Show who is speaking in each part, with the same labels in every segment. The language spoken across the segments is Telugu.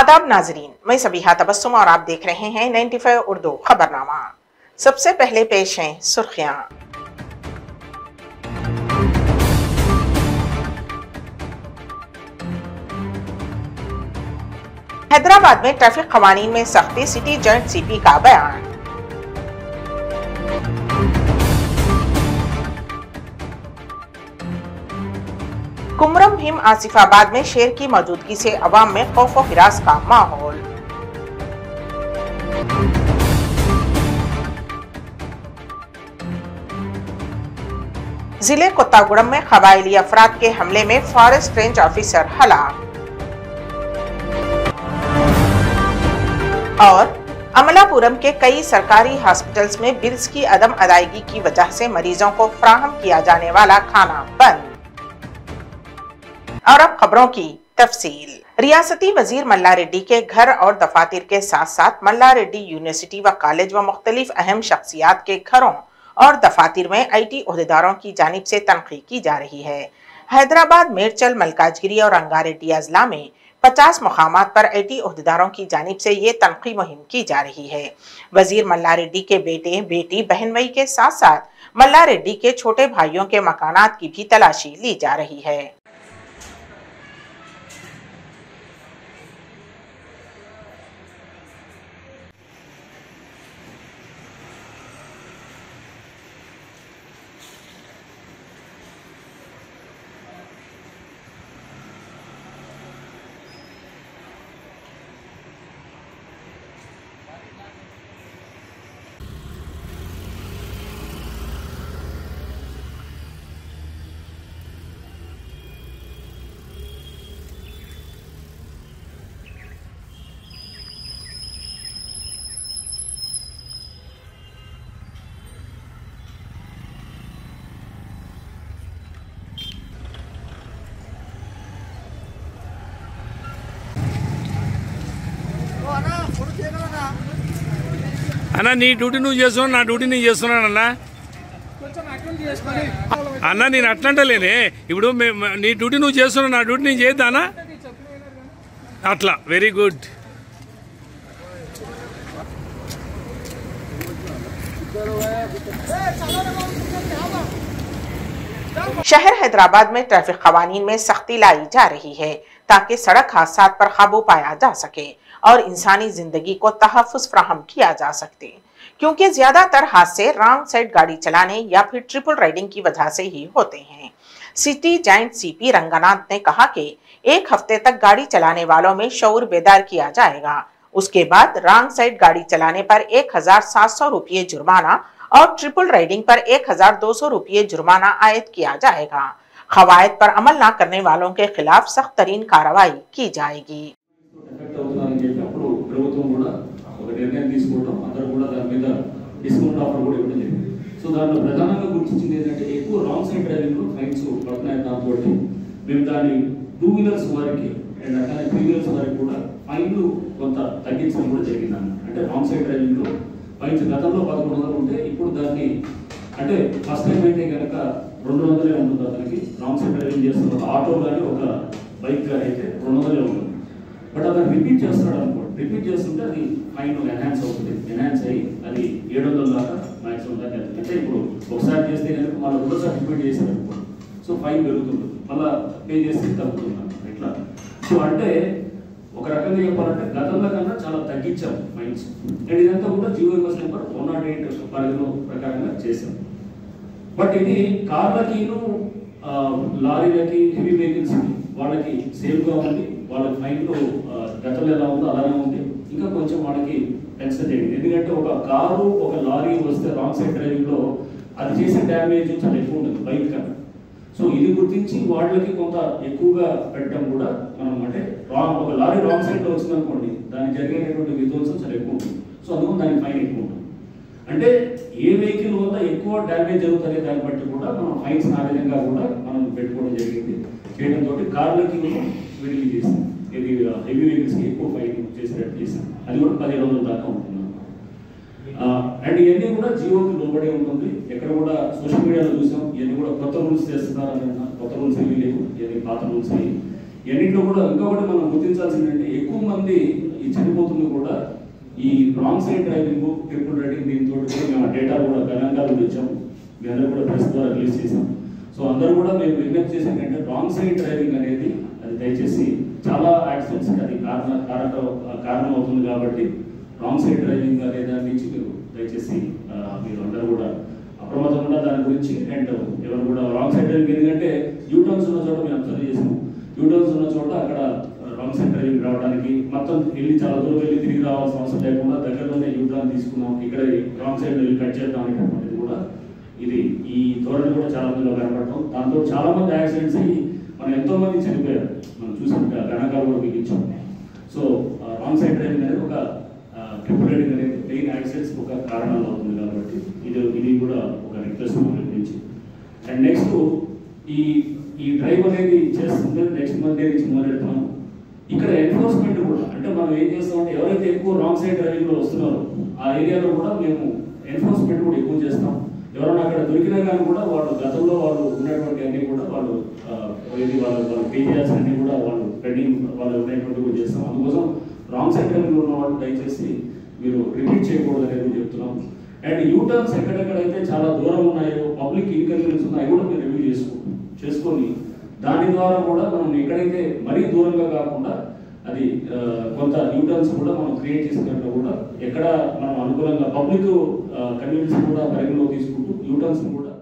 Speaker 1: आदाब नाजरीन, मैं सबिहा तबस्सुम और आप देख रहे हैं 95 उर्दू खबरनामा। सबसे पहले पेश हैं सुर्खियां। हैदराबाद में ट्रैफिक कवानीन में सख्ती, सिटी जॉइंट सीपी का बयान। कुमरम भीम आसिफाबाद में शेर की मौजूदगी से अवाम में खौफ व हिरास का माहौल। जिले कोत्तागुड़म में कबायली अफराद के हमले में फॉरेस्ट रेंज ऑफिसर हलाक। और अमलापुरम के कई सरकारी हॉस्पिटल्स में बिल्स की अदम अदायगी की वजह से मरीजों को फराहम किया जाने वाला खाना बंद। और अब खबरों की तफसील। रियासती वजीर मल्ला रेड्डी के घर और दफातर के साथ साथ मल्ला रेड्डी यूनिवर्सिटी व कॉलेज व मुख्तलिफ अहम शख्सियात के घरों और दफातर में IT ओहदेदारों की जानिब से तनकीद की जा रही है। हैदराबाद, मेरचल, मलकाजगिरी और रंगारेड्डी अजला में 50 मुकामात पर IT ओहदेदारों की जानिब से ये तनकीद मुहिम की जा रही है। वजीर मल्ला रेड्डी के बेटे, बेटी, बहन भाई के साथ साथ मल्ला रेड्डी के छोटे भाइयों के मकानात की भी तलाशी ली जा रही है।
Speaker 2: అన్నా నీ డ్యూటీ నువ్వు చేస్తున్నావు, నా డ్యూటీ నేను చేస్తున్నానన్నా. అన్నా నేను అట్లంటలేనే, ఇప్పుడు నీ డ్యూటీ నువ్వు చేస్తున్నావు, నా డ్యూటీ నేను చేద్దానా అట్లా. Very good.
Speaker 1: शहर हैदराबाद में ट्रैफिक कवानीन में सख्ती लाई जा रही है ताकि सड़क हादसात पर काबू पाया जा सके और इंसानी जिंदगी को तहफ़्फ़ुज़ फराहम किया जा सकते, क्योंकि ज्यादातर हादसे रॉन्ग साइड गाड़ी चलाने या फिर ट्रिपल राइडिंग की वजह से ही होते हैं। सिटी जॉइंट CP रंगनाथ ने कहा कि एक हफ्ते तक गाड़ी चलाने वालों में शऊर बेदार किया जाएगा। उसके बाद रॉन्ग साइड गाड़ी चलाने पर 1700 रुपये जुर्माना और ट्रिपल राइडिंग पर 1200 रुपये जुर्माना आयद किया जाएगा। खवायद पर अमल न करने वालों के खिलाफ सख्त तरीन कार्रवाई की जाएगी।
Speaker 3: ఫైన్స్ గతంలో 1100 ఉంటే ఇప్పుడు దాన్ని అంటే ఫస్ట్ టైం అయితే కనుక 200 ఉంటుంది. అతనికి రాంగ్ సైడ్ డ్రైవింగ్ చేస్తున్న ఒక ఆటో కానీ ఒక బైక్ కానీ అయితే 200 ఉంటుంది. బట్ అతను రిపీట్ చేస్తున్నాడు అనుకోండి, రిపీట్ చేస్తుంటే అది ఫైన్ ఎన్హాన్స్ అవుతుంది. ఎన్హాన్స్ అయ్యి అది 700 దాకా మ్యాక్సిమం దాకా వెళ్తుంది. అంటే ఇప్పుడు ఒకసారి చేస్తే కనుక మళ్ళీ రెండోసారి రిపీట్ చేశారు అనుకోండి, సో ఫైన్ పెరుగుతుంది, మళ్ళీ పే చేస్తే తగ్గుతుంది ఇట్లా. సో అంటే ఒక రకంగా చెప్పాలంటే గతంలో కన్నా చాలా తగ్గించాం ఫైన్స్. అండ్ ఇదంతా కూడా GOMS నెంబర్ 108 పరిధిలో ప్రకారంగా చేశాం. బట్ ఇది కార్లకిను లారీలకి, హెవీ వెహికల్స్ వాళ్ళకి సేఫ్గా ఉంది. వాళ్ళకి ఫైన్లు గతంలో ఎలా ఉందో అలానే ఉంది. ఇంకా కొంచెం వాళ్ళకి పెన్షన్ జరిగింది. ఎందుకంటే ఒక కారు, ఒక లారీ వస్తే రాంగ్ సైడ్ డ్రైవింగ్లో అది చేసే డ్యామేజ్ చాలా ఎక్కువ ఉంటుంది బైక్ కన్నా. సో ఇది గుర్తించి వాళ్ళకి కొంత ఎక్కువగా పెట్టడం కూడా మనం అంటే ఒక లారీ రాంగ్ సైడ్లో వచ్చిందనుకోండి, దానికి జరిగేటటువంటి విధ్వంసం చాలా ఎక్కువ ఉంటుంది. సో అందుకని దానికి ఫైన్ ఎక్కువ ఉంటుంది. అంటే ఏ వెహికల్ వల్ల ఎక్కువ డ్యామేజ్ జరుగుతుంది దాన్ని బట్టి కూడా మనం ఫైన్స్ ఆ విధంగా కూడా మనం పెట్టుకోవడం జరిగింది. చేయడంతో కార్లకి విడిగి చేసాం, ఇది హెవీ వెహికల్స్కి ఎక్కువ ఫైన్ చేసేటట్టు చేసాం. అది కూడా 1700 దాకా ఉంటుంది. అండ్ ఇవన్నీ కూడా జీవోకి లోబడి ఉంటుంది. ఎక్కడ కూడా సోషల్ మీడియాలో చూసాం, ఇవన్నీ కూడా కొత్త రూల్స్ చేస్తున్నారని. కొత్త రూల్స్ ఏమీ లేవు, ఇవన్నీ పాత రూల్స్ అయ్యి ఎన్నింటిలో కూడా ఇంకొకటి మనం గుర్తించాల్సిందంటే ఎక్కువ మంది ఈ చనిపోతుంది కూడా ఈ wrong side driving, triple riding, దీంతో కూడా మేము డేటా కూడా గణాంకాలు తెచ్చాము, మీ అందరూ కూడా ప్రెస్ ద్వారా రిలీజ్ చేసాం. సో అందరూ కూడా మేము విజ్ఞప్తి చేసేది ఏంటంటే రాంగ్ సైడ్ డ్రైవింగ్ అనేది అది దయచేసి చాలా యాక్సిడెంట్స్కి అది కారణం అవుతుంది. కాబట్టి రాంగ్ సైడ్ డ్రైవింగ్ అనే దాని నుంచి మీరు దయచేసి మీరు అందరూ కూడా అప్రమత్తంగా దాని గురించి. అండ్ ఎవరు కూడా రాంగ్ సైడ్ డ్రైవింగ్ ఎందుకంటే యూటర్న్స్ ఉన్న చోట మేము అబ్జర్వ్ చేసాము, యూటర్న్స్ ఉన్న చోట అక్కడ రాంగ్ సైడ్ డ్రైవింగ్ రావడానికి మొత్తం వెళ్ళి చాలా దూరం వెళ్ళి తిరిగి రావాల్సిన అవసరం లేకుండా దగ్గరలోనే యూటర్న్ తీసుకున్నాం, ఇక్కడ రాంగ్ సైడ్ వెళ్ళి కట్ చేద్దాం అనేటటువంటిది కూడా ఇది ఈ ధోరణి కూడా చాలా మందిలో కనపడటం. దాంతో చాలా మంది యాక్సిడెంట్స్ అయ్యి మనం ఎంతో మంది చనిపోయారు, మనం చూసాం, గణాంకాలు కూడా బిగించాం. సో రాంగ్ సైడ్ డ్రైవింగ్ అనేది ఒక ట్రిపుల్ రైడింగ్ అనేది మెయిన్ యాక్సిడెంట్స్ ఒక కారణాలు అవుతుంది. కాబట్టి ఇది కూడా ఒక రిక్వెస్ట్ నుంచి. అండ్ నెక్స్ట్ ఈ డ్రైవ్ అనేది చేస్తుంటే నెక్స్ట్ మంత్ నుంచి మొదలెడతాం. ఇక్కడ ఎన్ఫోర్స్మెంట్ కూడా అంటే మనం ఏం చేస్తామంటే ఎవరైతే ఎక్కువ రాంగ్ సైడ్ డ్రైవింగ్ లో వస్తున్నారో ఆ ఏరియాలో కూడా మేము ఎన్ఫోర్స్మెంట్ కూడా ఎక్కువ చేస్తాం. ఎవరైనా అక్కడ దొరికినా కానీ కూడా వాళ్ళు గతంలో వాళ్ళు ఉన్నటువంటి అన్ని కూడా వాళ్ళు పే చేయాల్సిన కూడా వాళ్ళు పెండింగ్ వాళ్ళు ఉన్నటువంటి కూడా చేస్తాం. అందుకోసం రాంగ్ సైడ్ డ్రైవింగ్ ఉన్న వాళ్ళు దయచేసి మీరు రిపీట్ చేయకూడదు అనేది చెప్తున్నాం. అండ్ యూటర్న్స్ ఎక్కడెక్కడైతే చాలా దూరం ఉన్నాయో, పబ్లిక్ ఇన్కన్వీనియన్స్ ఉన్నాయో కూడా మీరు రివ్యూ చేసుకొని దాని ద్వారా కూడా మనం ఎక్కడైతే మరీ దూరంగా కాకుండా అది కొంత యూటర్న్స్ కూడా మనం క్రియేట్ చేసినట్టు కూడా ఎక్కడ మనం అనుకూలంగా పబ్లిక్ కన్వీనియన్స్ కూడా పరిగణలో తీసుకుంటూ యూటర్న్స్ కూడా.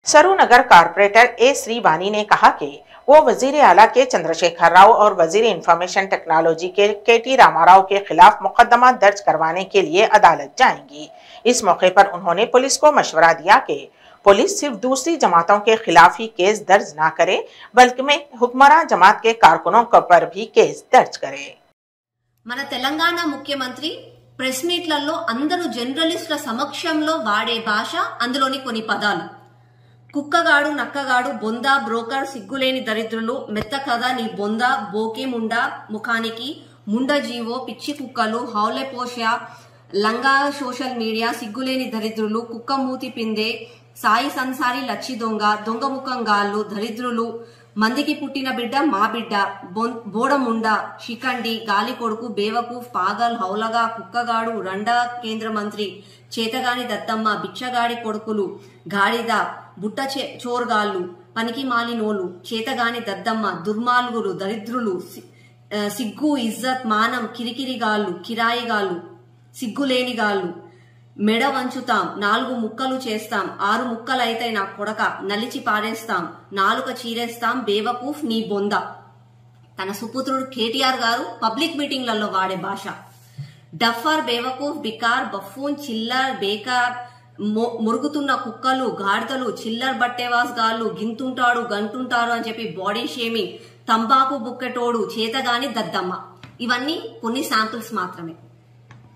Speaker 1: सरूनगर कारपोरेटर ए श्रीवानी ने कहा कि वो वजीर आला के चंद्रशेखर राव और वजीर इंफॉर्मेशन टेक्नोलॉजी के केटी रामाराव के खिलाफ मुकदमा दर्ज करवाने के लिए अदालत जाएंगी। इस मौके पर उन्होंने पुलिस को मशवरा दिया कि पुलिस सिर्फ दूसरी जमातों के खिलाफ ही केस दर्ज न करे बल्कि में हुक्मरान जमात के कारकुनों पर भी केस दर्ज करे।
Speaker 4: మన తెలంగాణ ముఖ్యమంత్రి ప్రెస్ మీట్లలో అందరూ జర్నలిస్టుల సమక్షంలో వాడే భాష, అందులోని కొన్ని పదాలు కుక్కగాడు, నక్కగాడు, బొంద, బ్రోకర్, సిగ్గులేని దరిద్రులు, మెత్త కథ నీ బొంద, బోకే ముండ ముఖానికి, ముండ జీవో, పిచ్చి కుక్కలు, హౌలే పోష, లంగా సోషల్ మీడియా, సిగ్గులేని దరిద్రులు, కుక్క మూతి పిందే, సాయి సంసారి, లచ్చి దొంగ, దొంగ ముఖంగాళ్ళు, దరిద్రులు, మందికి పుట్టిన బిడ్డ మా బిడ్డ, బోడముండ, షికండి, గాలి కొడుకు, బేవకూఫ్, పాగల్, హౌలగా, కుక్కగాడు, రండా కేంద్ర మంత్రి, చేతగాని దత్తమ్మ, బిచ్చగాడి కొడుకులు, గాడిద, బుట్ట చోర్గాళ్ళు, పనికి మాలినోలు, చేతగాని దద్దమ్మ, దుర్మార్గులు, దరిద్రులు, సిగ్గు, ఇజ్జత్, మానం, కిరికిరిగాళ్ళు, కిరాయిగాళ్ళు, సిగ్గులేనిగాళ్ళు, మెడ వంచుతాం, 4 ముక్కలు చేస్తాం, 6 ముక్కలైతే నా కొడక, నలిచి పారేస్తాం, నాలుక చీరేస్తాం, బేవకూఫ్ నీ బొంద. తన సుపుత్రుడు కేటీఆర్ గారు పబ్లిక్ మీటింగ్లలో వాడే భాష. డఫర్, బేవకూఫ్, బికార్, బఫూన్, చిల్లర్, బేకార్, మురుగుతున్న కుక్కలు, గాడిదలు, చిల్లర్ బట్టేవాస్ గాళ్ళు, గింతుంటాడు, గంటుంటారు అని చెప్పి బాడీ షేమింగ్, తంబాకు బుక్కెటోడు, చేతగాని దద్దమ్మ. ఇవన్నీ కొన్ని శాంపుల్స్ మాత్రమే.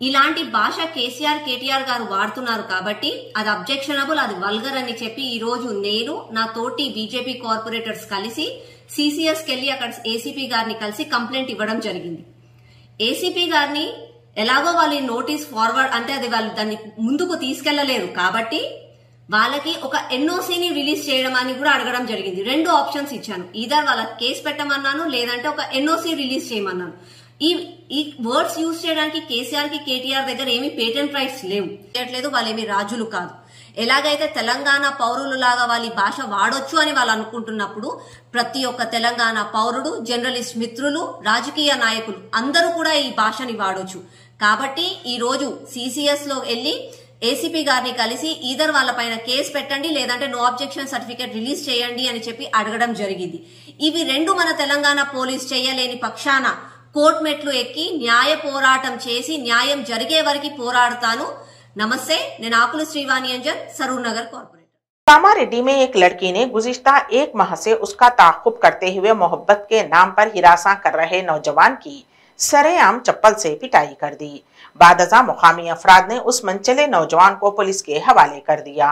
Speaker 4: ఇలాంటి భాష కేటీఆర్ గారు వాడుతున్నారు కాబట్టి అది అబ్జెక్షనబుల్, అది వల్గర్ అని చెప్పి ఈ రోజు నేను నా తోటి బీజేపీ కార్పొరేటర్స్ కలిసి సిసిఎస్ కెళ్లి అక్కడ ఏసీపీ గారిని కలిసి కంప్లైంట్ ఇవ్వడం జరిగింది. ఏసీపీ గారిని ఎలాగో వాళ్ళు నోటీస్ ఫార్వర్డ్ అంటే అది వాళ్ళు దాన్ని ముందుకు తీసుకెళ్లలేరు కాబట్టి వాళ్ళకి ఒక ఎన్ఓసీని రిలీజ్ చేయడం అని కూడా అడగడం జరిగింది. 2 ఆప్షన్స్ ఇచ్చాను, ఈధర్ వాళ్ళకి కేసు పెట్టమన్నాను లేదంటే ఒక ఎన్ఓసీ రిలీజ్ చేయమన్నాను. ఈ వర్డ్స్ యూజ్ చేయడానికి కేసీఆర్ కి కేటీఆర్ దగ్గర ఏమి పేటెంట్ రైట్స్ లేవు, వాళ్ళేమి రాజులు కాదు. ఎలాగైతే తెలంగాణ పౌరులు లాగా వాళ్ళ భాష వాడొచ్చు అని వాళ్ళు అనుకుంటున్నప్పుడు ప్రతి ఒక్క తెలంగాణ పౌరుడు, జర్నలిస్ట్ మిత్రులు, రాజకీయ నాయకులు అందరూ కూడా ఈ భాషని వాడొచ్చు. కాబట్టి ఈ రోజు సిసిఎస్ లో వెళ్లి ఏసీపీ గారిని కలిసి ఈధర్ వాళ్ళపైన కేసు పెట్టండి లేదంటే నో అబ్జెక్షన్ సర్టిఫికేట్ రిలీజ్ చేయండి అని చెప్పి అడగడం జరిగింది. ఇవి 2 మన తెలంగాణ పోలీస్ చేయలేని పక్షాన కోర్టు మెట్లు ఎక్కి న్యాయ పోరాటం చేసి న్యాయం జరిగే వరకు పోరాడతాను. नमस्ते, నేను ఆకుల శ్రీవాణి అంజన్, సరూర్ नगर कॉर्पोरेटर।
Speaker 1: कामारेड्डी में एक लड़की ने गुज़िश्ता 1 माह से उसका ताक़ुब करते हुए मोहब्बत के नाम पर हिरासा कर रहे नौजवान की सरेआम चप्पल से पिटाई कर दी। बादजा मुकामी अफराद ने उस मनचले नौजवान को पुलिस के हवाले कर दिया।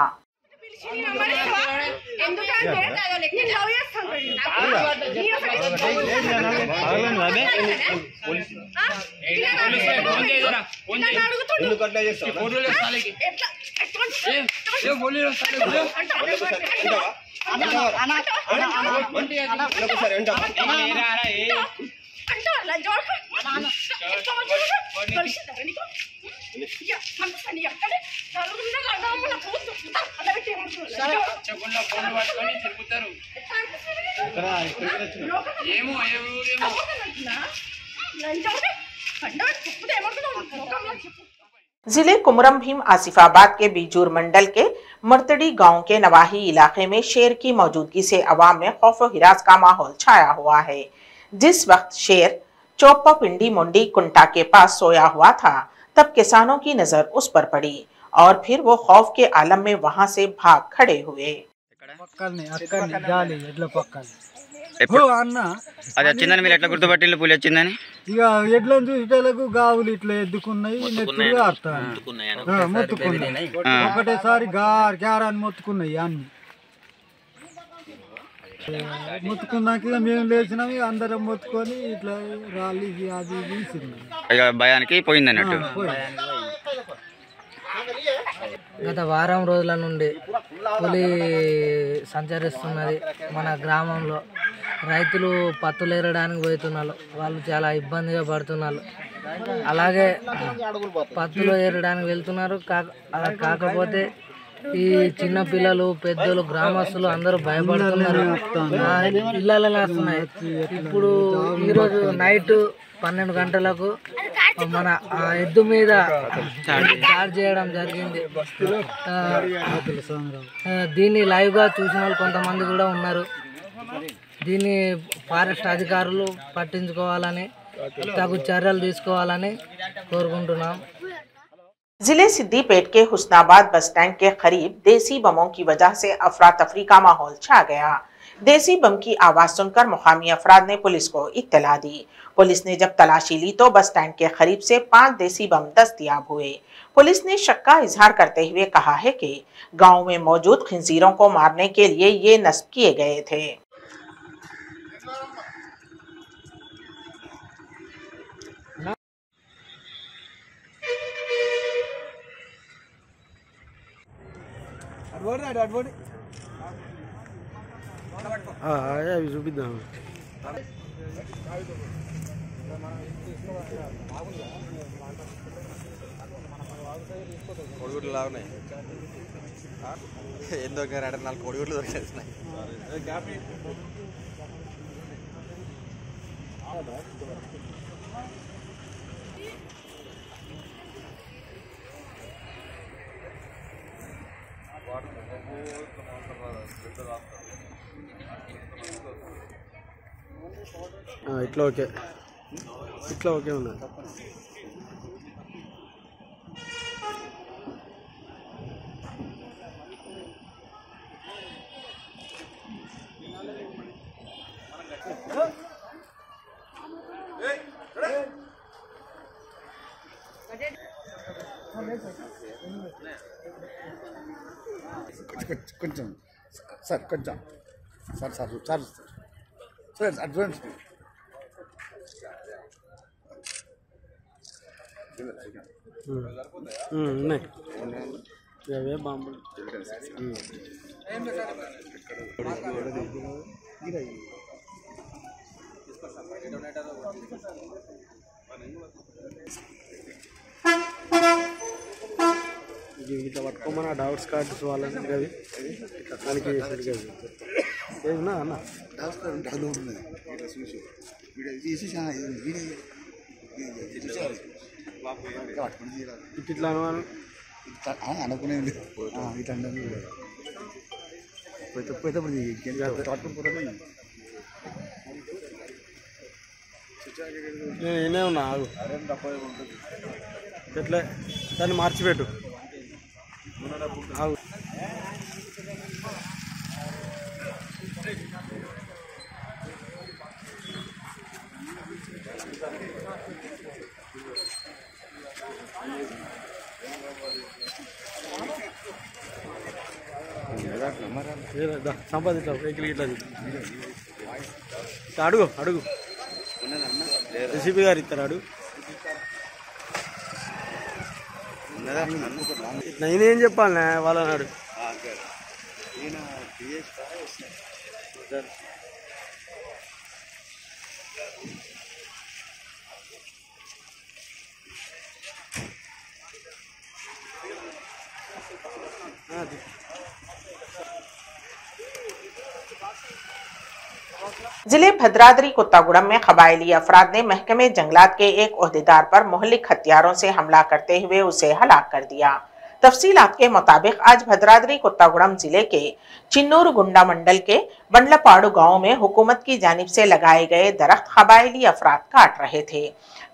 Speaker 1: जिले कुमरम भीम आसिफाबाद के बीजूर मंडल के मर्तड़ी गांव के नवाही इलाके में शेर की मौजूदगी से अवाम में खौफ और हिरास का माहौल छाया हुआ है। जिस वक्त शेर चौपा पिंडी मुंडी कुंटा के पास सोया हुआ था, तब किसानों की नजर उस पर पड़ी और फिर वो खौफ के आलम में वहां से भाग खड़े हुए।
Speaker 5: అది వచ్చిందని మీరు ఎట్లా గుర్తుపట్టిల్లు పులి వచ్చిందని?
Speaker 6: ఇక ఎడ్లను చూసేటలకు గావులు ఇట్లా ఎద్దుకున్నాయి, నెత్తుగా ఒకటేసారి గారాన్ని మొత్తుకున్నాయి. అన్ని మొత్తుకున్నాక మేము లేచినాం, అందరం మొత్తుకొని ఇట్లా రాలి అది తీసినాం.
Speaker 5: భయానికి పోయింది అన్నట్టు.
Speaker 7: గత వారం రోజుల నుండి పులి సంచరిస్తున్నది మన గ్రామంలో. రైతులు పత్తులు ఏరడానికి పోతున్నారు, వాళ్ళు చాలా ఇబ్బందిగా పడుతున్నారు. అలాగే పత్తులు ఏరడానికి వెళ్తున్నారు. అలా కాకపోతే ఈ చిన్న పిల్లలు, పెద్దలు, గ్రామస్తులు అందరూ భయపడుతున్నారు. పిల్లలు వస్తున్నాయి. ఇప్పుడు ఈరోజు నైట్ 12 గంటలకు మన ఎద్దు మీద చార్జ్ చేయడం జరిగింది. దీన్ని లైవ్ గా చూసిన వాళ్ళు కొంతమంది కూడా ఉన్నారు. దీన్ని ఫారెస్ట్ అధికారులు పట్టించుకోవాలని, తగు చర్యలు తీసుకోవాలని కోరుకుంటున్నాం.
Speaker 1: जिले सिद्दीपेट के हुस्नाबाद बस स्टैंड के करीब देसी बमों की वजह से अफरा तफरी का माहौल छा गया। देसी बम की आवाज सुनकर मुकामी अफराद ने पुलिस को इत्तला दी। पुलिस ने जब तलाशी ली तो बस स्टैंड के करीब से 5 देसी बम दस्तयाब हुए। पुलिस ने शक का इजहार करते हुए कहा है कि गांव में मौजूद खिंजीरों को मारने के लिए ये नस्ब किए गए थे।
Speaker 6: చూపిద్దాం.
Speaker 8: కోడిగుడ్లు లాగున్నాయి. ఏం దొరికారు? 4 కోడిగుడ్లు దొరికేస్తున్నాయి.
Speaker 6: ఇట్లా ఓకే, ఇట్లా ఓకే ఉన్నది.
Speaker 9: కొంచెం సార్, కొంచెం sir sir sir sir advance
Speaker 6: ఉన్నాయి అవే బాంబులు. ఇట్లా పట్టుకోమని డౌట్స్ కార్డ్స్ వాళ్ళని అవి ఇట్లా తనిఖీ చేశారు కదా. ఏమన్నా అన్న
Speaker 9: డౌట్స్ కార్డు ఉంటే అందులో ఉన్నది.
Speaker 6: ఇట్లా అనుమానం
Speaker 9: అనుకునేది ఇట్లా
Speaker 6: నేనే ఉన్నా. ఆగు, ఎట్లా దాన్ని మార్చిపెట్టు. ఆగు. సంపాదించావు వెహికల్ ఇట్లా అడుగు అడుగు రెసిపీ గారు ఇస్తారు. అడుగు. నేనేం చెప్పాలి వాళ్ళని? అడుగు.
Speaker 1: जिले भद्राद्री कोत्तागुड़म में कबायली अफराद ने महकमे जंगलात के एक ओहदेदार पर मोहल्लिक हथियारों से हमला करते हुए उसे हलाक कर दिया। तफसीलात के मुताबिक आज भद्राद्री कोत्तागुड़म जिले के चिन्नूर गुंडा मंडल के बंडलपाड़ू गांव में हुकूमत की जानिब से लगाए गए दरख्त कबायली अफराद काट रहे थे,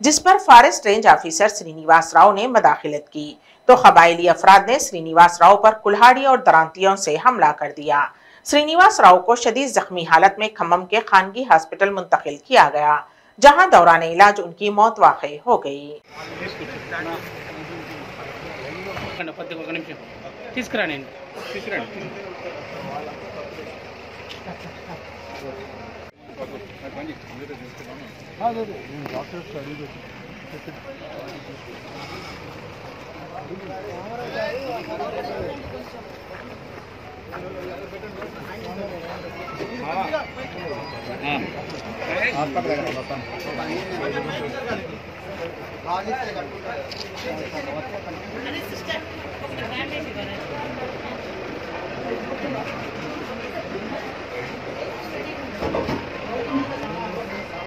Speaker 1: जिस पर forest range officer Srinivas Rao ने मदाखिलत की तो कबायली अफराद ने श्रीनिवास राव पर कुल्हाड़ी और दरांतियों से हमला कर दिया। श्रीनिवास राव को शदीद जख्मी हालत में खम्मम के खानगी हॉस्पिटल मुंतकिल किया गया, जहां दौरान इलाज उनकी मौत वाक़ई हो गई।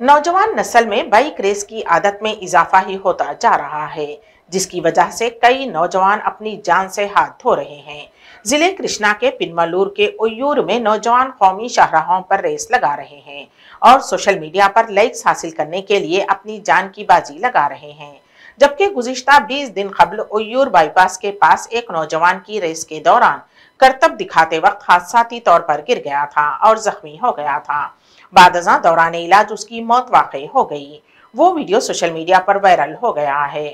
Speaker 1: नौजवान नस्ल में बाइक रेस की आदत में इजाफा ही होता जा रहा है, जिसकी वजह से कई नौजवान अपनी जान से हाथ धो रहे हैं। जिले कृष्णा के पिनमलूर के उय्यूर में नौजवान कौमी शाहराहों पर रेस लगा रहे हैं और सोशल मीडिया पर लाइक्स हासिल करने के लिए अपनी जान की बाजी लगा रहे हैं, जबकि गुज़िश्ता 20 दिन कबल उय्यूर बाईपास के पास एक नौजवान की रेस के दौरान करतब दिखाते वक्त हादसाती तौर पर गिर गया था और जख्मी हो गया था। बादज़ां दौरान इलाज उसकी मौत वाक़ई हो गई। वो वीडियो सोशल मीडिया पर वायरल हो गया है।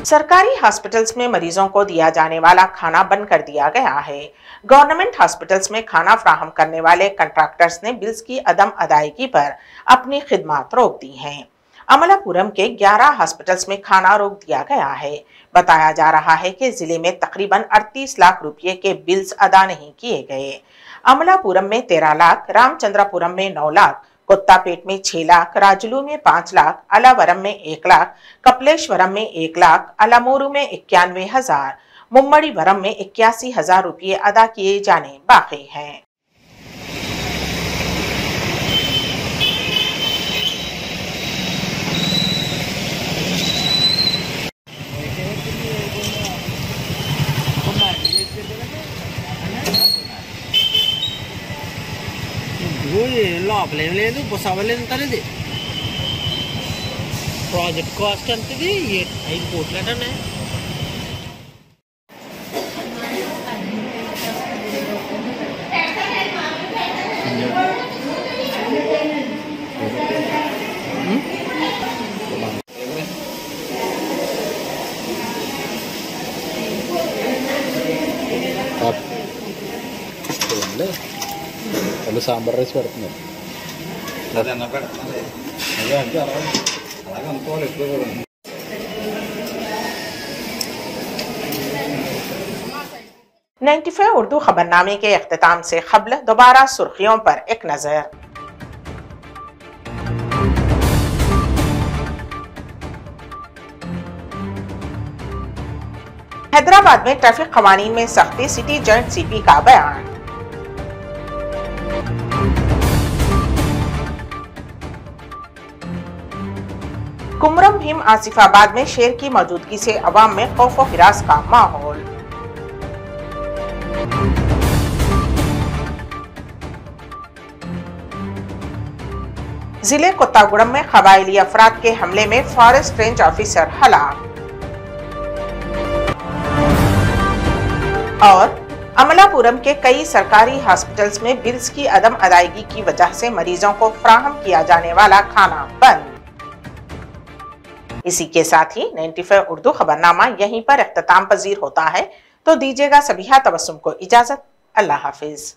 Speaker 1: सरकारी हॉस्पिटल्स में मरीजों को दिया जाने वाला खाना बंद कर दिया गया है। गवर्नमेंट हॉस्पिटल्स में खाना फ्राहम करने वाले कंट्रैक्टर्स ने बिल्स की अदम अदायगी पर अपनी खिदमत रोक दी हैं। अमलापुरम के 11 हॉस्पिटल्स में खाना रोक दिया गया है। बताया जा रहा है कि जिले में तकरीबन 38 लाख रुपये के बिल्स अदा नहीं किए गए। अमलापुरम में 13 लाख, रामचंद्रपुरम में 9 लाख, कोत्तापेट में 6 लाख, राजलू में 5 लाख, अलावरम में 1 लाख, कपलेश्वरम में 1 लाख, अलामूरू में 91,000, मुम्मड़ीवरम में 81,000 रुपये अदा किए जाने बाकी हैं।
Speaker 7: లోపలేదు బస్ అవ్వలేదు అంటారు. ఇది ప్రాజెక్ట్ కాస్ట్ అంతది 5 కోట్లటనే.
Speaker 9: వాళ్ళు సాంబార్ రైస్ పెడుతున్నారు.
Speaker 8: అదే అన్న పెడుతున్నారు. అదే అంటే అలాగే అనుకోవాలి ఎప్పుడు కూడా.
Speaker 1: 95 उर्दू खबरनामे के इख्तिताम से क़ब्ल दोबारा सुर्खियों पर एक नजर। हैदराबाद में ट्रैफिक कवानीन में सख्ती, सिटी जॉइंट सीपी का बयान। कुमरम भीम आसिफाबाद में शेर की मौजूदगी से अवाम में खौफ व हिरास का माहौल। जिले कोत्तागुड़म में कबायली अफराद के हमले में फॉरेस्ट रेंज ऑफिसर हलाक। और अमलापुरम के कई सरकारी हॉस्पिटल्स में बिल्स की अदम अदायगी की वजह से मरीजों को फ्राहम किया जाने वाला खाना बंद। इसी के साथ ही 95 उर्दू खबरनामा यहीं पर इख्तिताम पजीर होता है। तो दीजिएगा सबिहा तबस्सुम को इजाजत। अल्लाह हाफिज।